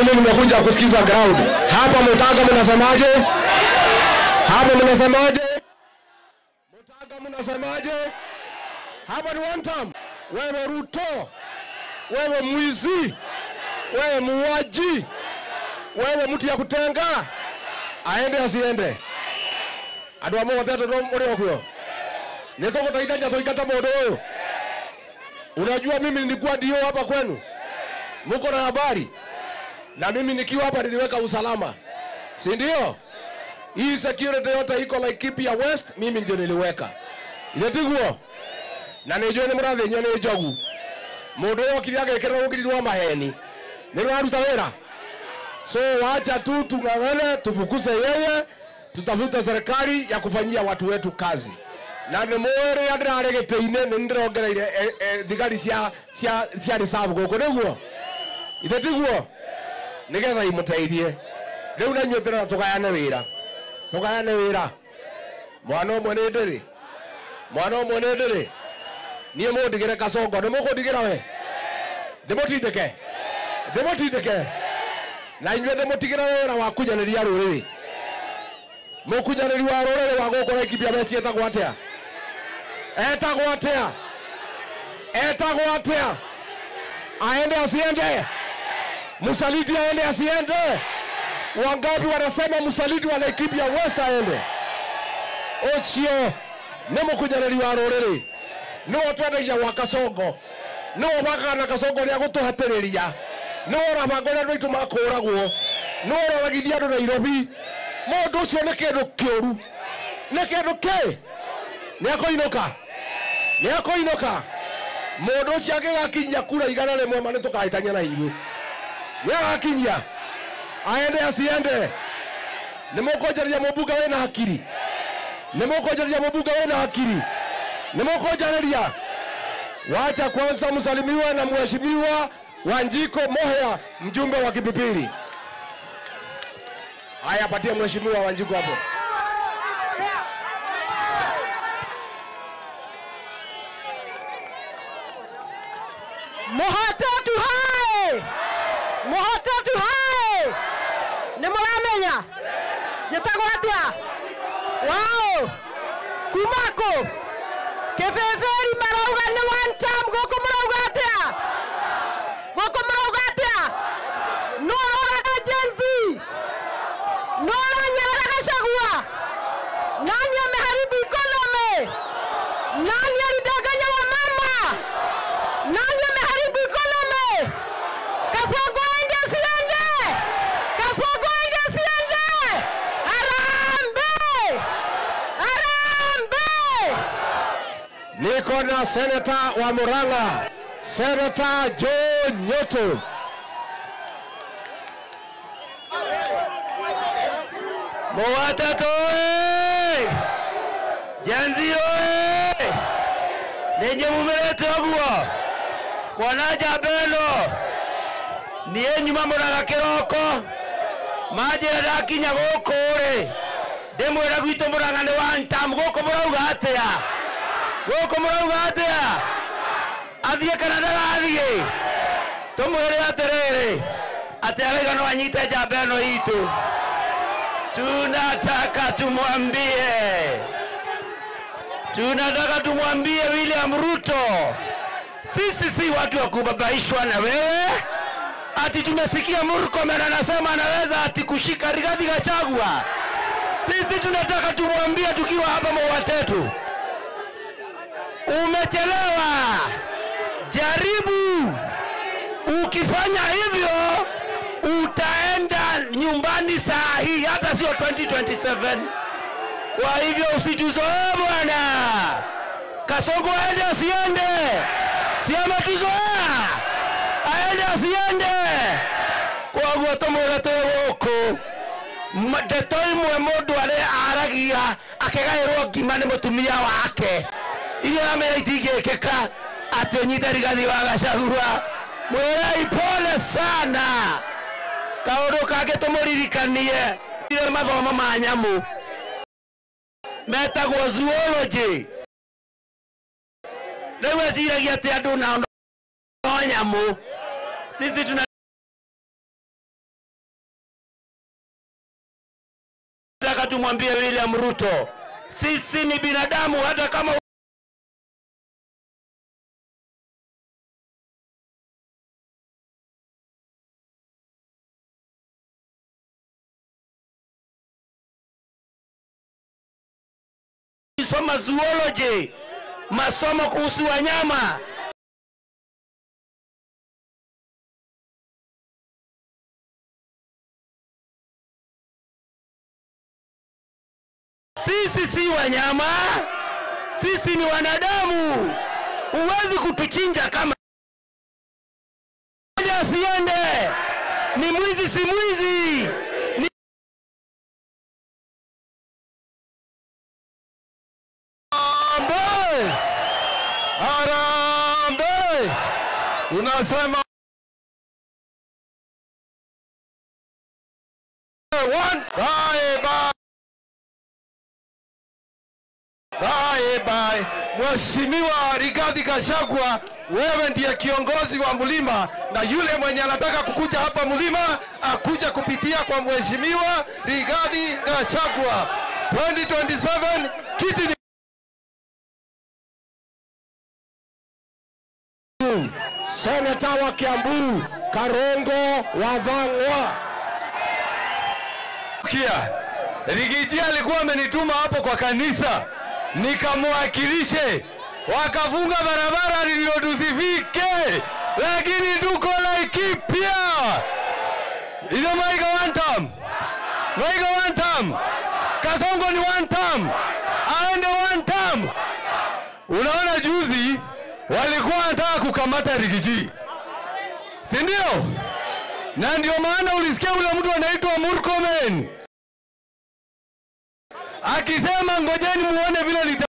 mimi nimekuja kusikiza ground. Hapa Mutanga mnasemaje? Hapa mnasemaje? Mutanga mnasemaje? Hapa ni one term. Wewe Ruto, wewe mwizi, wewe muuaji, wewe mtu ya kutenga, aende asiende. Andu amwe othe ndo muri okuo. Nitoko taitanja soikata modo huyo. Unajua mimi nilikuwa ndio hapa kwenu. Mko na habari? Na mimi nikiwa hapa niliweka usalama. Si ndio? Hii security yote iko like Kipia West, mimi ndio niliweka. Iletiguo. Na nijue ni mrathe nyone jogu. Mundu yo kiriaga ikera rugirirwa maheni. Ni rwaruta wera. So wacha tu tung'ang'ane tufukuze yeye, tutafuta serikali ya kufanyia watu wetu kazi. Na ni mwere adraregeteine ni ndirongereire thigari cia reserve goko niguo. Itetiguo. Nigetha imuteithie. Riu na nyotera tugayane wira. Tugayane wira. Mwana omwe ni ndiri. Mwana omwe ni ndiri. Niye mundigire Kasongo, ni mukundigira we. Ndimutindike. Ndimutindike. Na inywe ndimutigira wira wa kunyanĩria rũrĩrĩ. Mũkunyanĩri wa rũrĩrĩ wa gũkũ Laikipia West etagwo atia? Etagwo atia? Etagwo atia? Aende asiende? Msaliti aende asiende? Wangapi wanasema msaliti wa Laikipia West aende? Ocio ni mũkunyanĩri wa rũrĩrĩ. No twendagia wa Kasongo. No wakana Kasongo ria gutuhatiriria. No ramagona ndoitu makuragwo. No roragithia andu Nairobi. Mundu ucio ni kindu kiuru. Ni kindu ki? Ni akoinoka. Ni akoinoka. Mundu ucio agigakinyia kura igana rimwe mane tukaitanya na inyuĩ. Ni agakinyia. Aende asiende. Ni mukonjaria mubunga wena hakiri. Ni mukonjaria mubunga wena hakiri. Nimekojaneria. Wacha kwanza msalimiwe na mheshimiwa Wanjiko Mohea, mjumbe wa Kipipiri. Haya, patie mheshimiwa Wanjiko hapo. Muhatatu hai! Muhatatu hai! Nimuramenya? Jetagwo atia? Wow! Kumako! Kefeferi marauga ni one term goko marauga atia? Goko marauga atia? Nora na Jenzi. Nora nyara Gachagua. Nani ameharibu economy? Nani alidanganya wamama? Nani ameharibu economy? Kasongo ende asiende. Kasongo ende asiende. Harambe. Harambe. Niko na Senator wa Murang'a, Senator John Nyoto. Muhatatu oye! Jenzi oye! Nenye mumerete oguo. Kwana Jabelo. Niye nyuma Murang'a kiroko. Majira ndakinya guku ri. Ndimwira gwitu Murang'a ni one term guku murauga atia? Goko murauga atia? Athie kana ndarathie? Tumwire atiriri ati awega no anyite njamba ino itu. Tunataka tumwambie William Ruto, sisi si watu wa kubabaishwa na wewe. Ati tumesikia Murkomen anasema anaweza ati kushika Rigathi Gachagua. Sisi tunataka tumwambie tukiwa hapa Mwatetu, umechelewa. Jaribu. Ukifanya hivyo utaenda nyumbani saa hii, hata sio 2027. Kwa hivyo usijuzoe bwana. Kasongo aende asiende? Si ametuzoea. Aende asiende? Kwa hivyo tumulete huko. Madetoi mwe mundu aragia akegairwo ngima ni mutumia wake. Ile ameitigekeka ati nyita Rigathi wa Gachagua. Mwera pole sana. Kaundu kage tumuririkanie ile mathomo ma nyamu metagwo zoology. Rewe ciragia ati andu na nyamu. Sisi tuna nataka tumwambie William Ruto, sisi ni binadamu, hata kama soma zoology, masomo kuhusu wanyama. Sisi si wanyama, sisi ni wanadamu. Huwezi kutuchinja kama asiende. Ni mwizi si mwizi. Harambee! Unasema bye. Mheshimiwa Rigathi Gachagua, wewe ndiye kiongozi wa Mlima, na yule mwenye anataka kukuja hapa Mlima akuja kupitia kwa Mheshimiwa Rigathi Gachagua. 2027 kiti ni Seneta wa Kiambu Karongo Wavangwa. Rigiji alikuwa amenituma hapo kwa kanisa nikamwakilishe, wakafunga barabara ndio tusifike, lakini tuko Laikipia. Hizo Maiga one time, Kasongo ni one time, aende one time. Unaona juzi walikuwa wanataka kukamata Rigiji, si ndio? Na ndio maana ulisikia ule mtu anaitwa Murkomen akisema ngojeni muone vile nita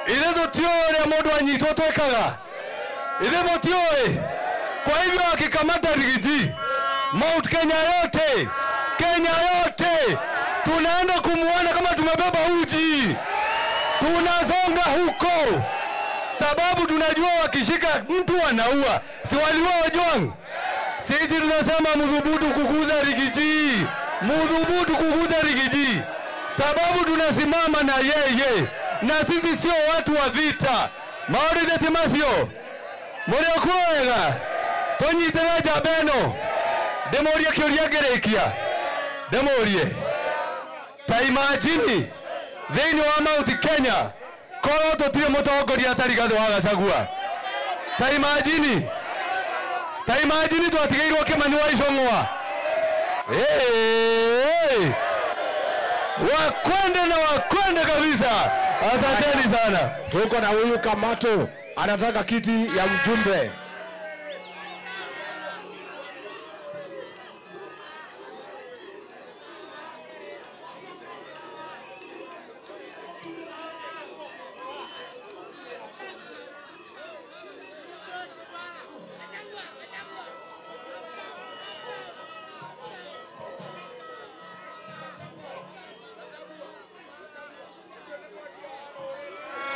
ile dotio ya modo anyitoto ekaga ile botio. Kwa hivyo akikamata Rigiji, Mount Kenya yote tunaenda kumuona kama tumebeba uji, tunasonga huko, sababu tunajua wakishika mtu wanaua. Si waliua Ojwang? Sisi tunasema mudhubutu kuguza Rigiji, sababu tunasimama na yeye, na sisi sio watu wa vita. Maori de Timasio Morio kwega tonyitera jabeno demoria kioria gerekia demorie ta imagine thini wa Mount Kenya koro totire mutongoria atari Rigathi wa Gachagua. Ta imagine twatigairwo Kimani wa Icong'wa. Wakwende kabisa. Asanteni sana. Tuko na huyu Kamato anataka kiti ya mjumbe.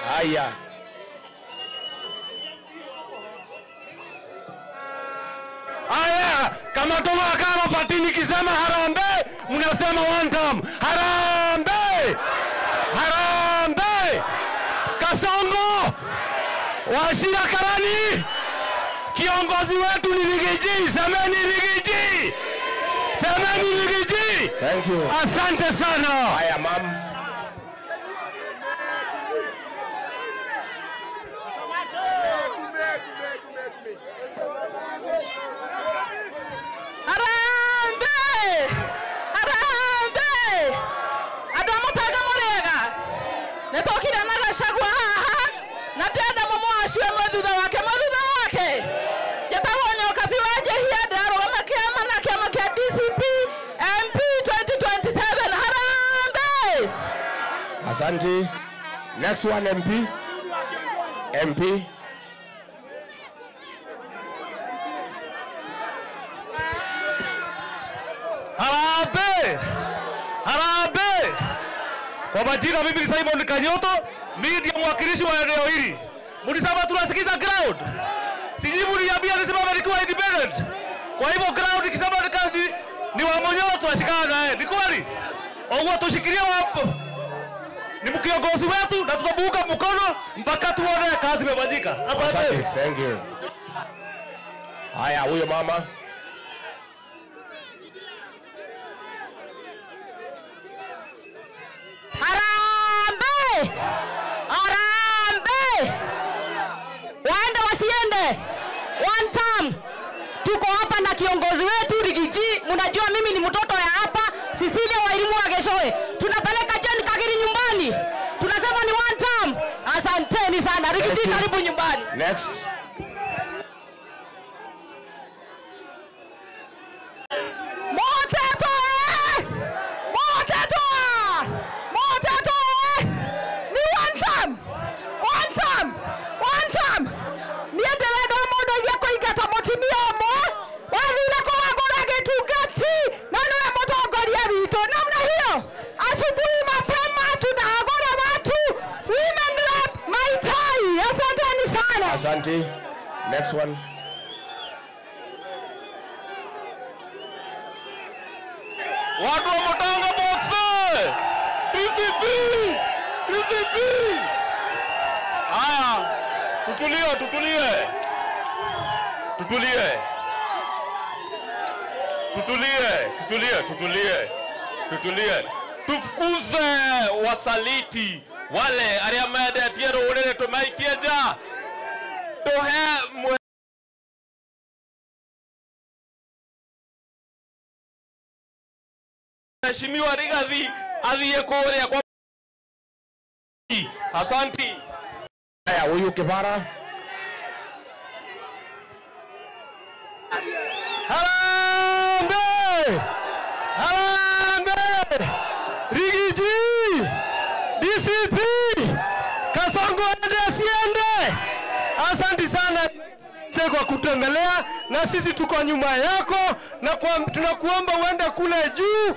Haya. Kama toka kama Fatini kisema harambee, mnasema one time. Harambee! Kasongo! Washira Karani! Kiongozi wetu ni Rigiji, semeni Rigiji! Thank you. Asante sana. Haya mam. Netokira na Gachagua haha na tienda mumo ashwe mwathutha wake jetagwo Nyoka Fiwaje hia ndarugama kiama kia DCP MP 2027 harambe. Asante. Next one MP. Harambee! Kwa majina mimi ni Simon Kanyoto, mimi ndiye mwakilishi wa eneo hili. Mlisema tunasikiza crowd. Siji mliambia nisema nilikuwa independent. Kwa hivyo crowd ikisema ni Wamunyoro tunashikana naye. Ni kweli? Ogwa tushikilia wapo. Ni mkiongozi wetu na tutabuka mkono mpaka tuone kazi imefanyika. Asante. Thank you. Haya, huyo mama. Harambee! Harambee! Waende wasiende. One time. Tuko hapa na kiongozi wetu Rigiji. Mnajua mimi ni mtoto ya hapa. Cecilia Wairimu wa Geshoe. Tunapeleka Jane Kagiri nyumbani. Tunasema ni one time. Asanteni sana. Rigiji karibu nyumbani. Next. Asante. Next one. Watu wa Mutanga Boxe! TCP! TCP! Haya, tutulie, tutulie. Tutulie. Tutulie, tutulie, tutulie. Tutulie. Tufukuze wasaliti wale aria medetie rurire tumaikie nja. Tuhe Mheshimiwa Rigathi athiye kuria kwa. Asante. Haya, huyu Kibara. Harambee! Harambee! Rigiji! DCP! Kasongo asiende! Asante sana kwa kutembelea na sisi tuko nyuma yako na tunakuomba uende kule juu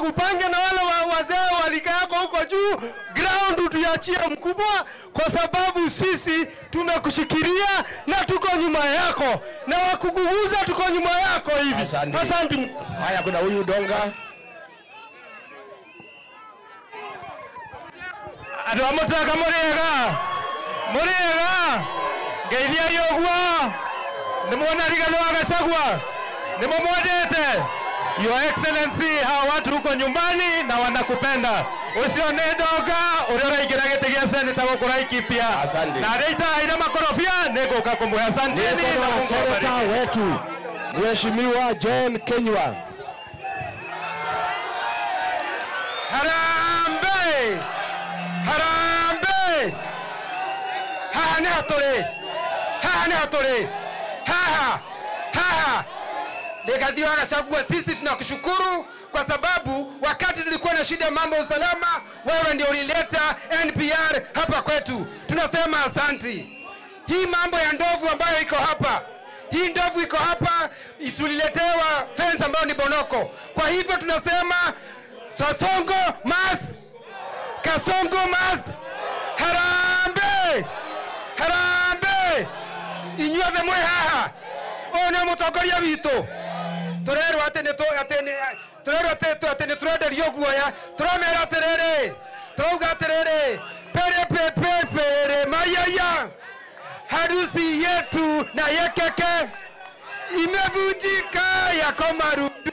upange na wale wazee walika yako huko juu ground utuachie mkubwa kwa sababu sisi tumekushikilia na tuko nyuma yako na wakuguguza tuko nyuma yako hivi. Asante. Haya, kuna huyu Donga. Ado mutaka muriega. Muriega. Geithia yogwa. Nimwona Rigathi wa Gachagua. Nimemwendete. Your Excellency, hawa watu huko nyumbani na wanakupenda. Usione Donga, urora igira gite gia seneta gukuraiki pia. Asante. Na reita ina makorofia negoka kumwe. Asanteni na seneta wetu Mheshimiwa John Kenywa. Harambee! Harambee! Haha ni hatore. Haha ni hatore. Haha. Haha. Rigathi wa Gachagua, sisi tunakushukuru kwa sababu wakati tulikuwa na shida mambo ya usalama, wewe ndio ulileta NPR hapa kwetu. Tunasema asante. Hii mambo ya ndovu ambayo iko hapa, hii ndovu iko hapa, tuliletewa fence ambayo ni bonoko. Kwa hivyo tunasema Kasongo must! Kasongo must! Harambee! Harambee! Inyuothe mwe haha. Ona mutongoria witu. Turerwa atene turenderio guoya. Turamera atiriri. Turauga atiriri. Pere mayaya. Harusi yetu na yekeke imevunjika yako marudu.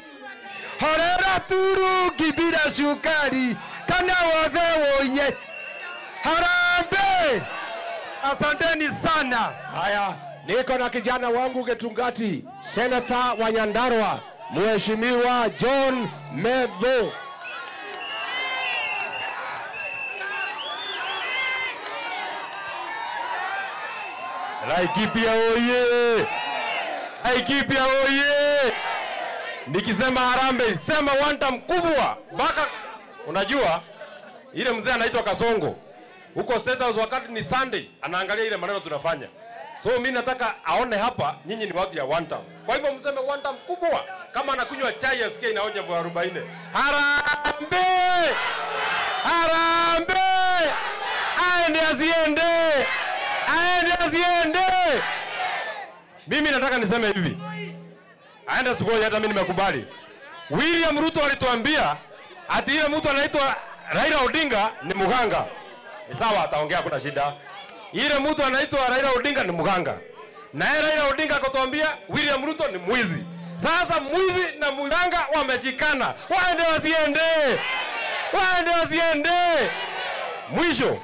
Horera turungi bila shukari kana wothe wonye. Harambee! Asanteni sana. Haya, niko na kijana wangu Getungati, seneta wa Nyandarua, Mheshimiwa John Medho. Laikipia oye! Laikipia oye! Nikisema harambee, sema wanta mkubwa. Baka unajua ile mzee anaitwa Kasongo. Huko State House wakati ni Sunday, anaangalia ile maneno tunafanya. So mimi nataka aone hapa nyinyi ni watu ya one time. Kwa hivyo mseme one time kubwa. Kama anakunywa chai asikie inaonja kwa 40. Harambee! Harambee! Aende asiende! Aende asiende! Mimi nataka niseme hivi. Aende sikuoni hata mimi nimekubali. William Ruto alituambia ati ile mtu anaitwa Raila Odinga ni mganga. Ni sawa, ataongea kuna shida. Ile mtu anaitwa Raila Odinga ni mganga. Na Raila Odinga akatuambia William Ruto ni mwizi. Sasa mwizi na mganga wameshikana. Waende wasiende. Waende wasiende. Mwisho,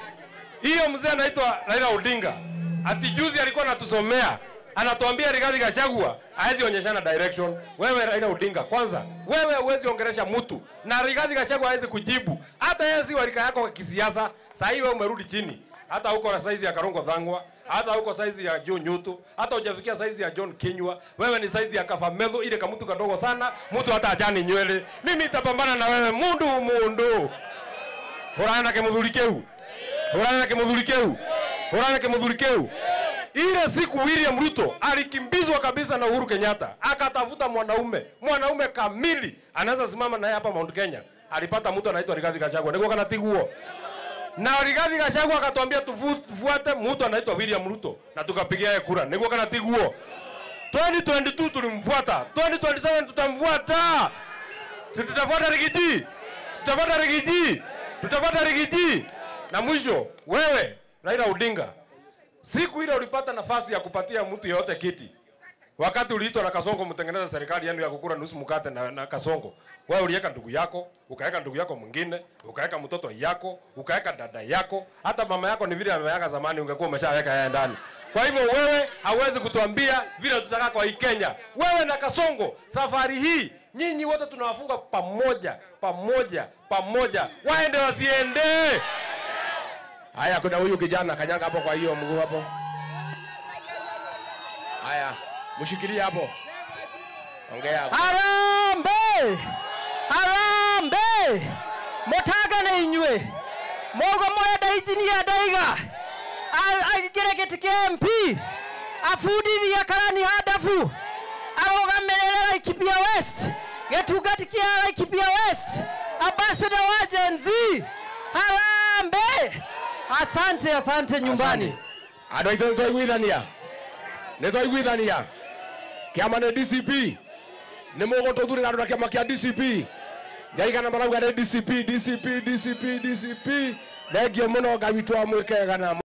hiyo mzee anaitwa Raila Odinga. Ati juzi alikuwa anatusomea. Anatuambia Rigathi Gachagua haezi onyeshana direction. Wewe Raila Odinga, kwanza wewe huwezi ongelesha mtu na Rigathi Gachagua haezi kujibu. Hata yeye si walika yako kisiasa. Sasa hivi wewe umerudi chini. Hata huko na size ya Karongo Thangwa, hata huko size ya John Nyuto, hata hujafikia size ya John Kinyua. Wewe ni size ya Kafamedho, ile kama mtu kadogo sana, mtu hata ajani nywele. Mimi nitapambana na wewe mundu. Horana ke mudhulikeu. Horana ke mudhulikeu. Horana ke mudhulikeu. Ile siku William Ruto alikimbizwa kabisa na Uhuru Kenyatta, akatafuta mwanaume kamili anaanza simama naye hapa Mount Kenya. Alipata mtu anaitwa Rigathi Gachagua. Ndio kana tiguo. Na Rigathi Gachagua akatuambia tufuate mtu anaitwa William Ruto na tukapigia yeye kura. Ndio kana tiguo. 2022 tulimfuata. 2027 tutamfuata. Tutafuata Rigiji. Tutafuata Rigiji. Na mwisho, wewe Raila Odinga, siku ile ulipata nafasi ya kupatia mtu yeyote kiti. Wakati uliitwa na Kasongo mtengeneza serikali yenu ya kukura nusu mkate na Kasongo. Wewe uliweka ndugu yako, ukaweka ndugu yako mwingine, ukaweka mtoto yako, ukaweka dada yako, hata mama yako ni vile ameweka zamani ungekuwa umeshaweka yeye ndani. Kwa hivyo wewe hauwezi kutuambia vile tutaka kwa hii Kenya. Wewe na Kasongo, safari hii nyinyi wote tunawafunga pamoja. Waende wasiende. Haya, kuna huyu kijana kanyanga hapo kwa hiyo mguu hapo. Haya, mshikilie hapo. Ongea. Harambe! Motaga na inywe. Mogo moya daijini ya daiga. Agire getike MP. Afudi ya karani hadafu. Aroga melele Laikipia West. Getugatikia Laikipia West. Ambassador wa Gen Z. Harambe! Asante nyumbani. Netoiguithania. Kiama ne DCP. Ni mogo to thuri na kiama kia DCP. Ngaigana marauga ne DCP. Thengio muno Ngai witu amwikega na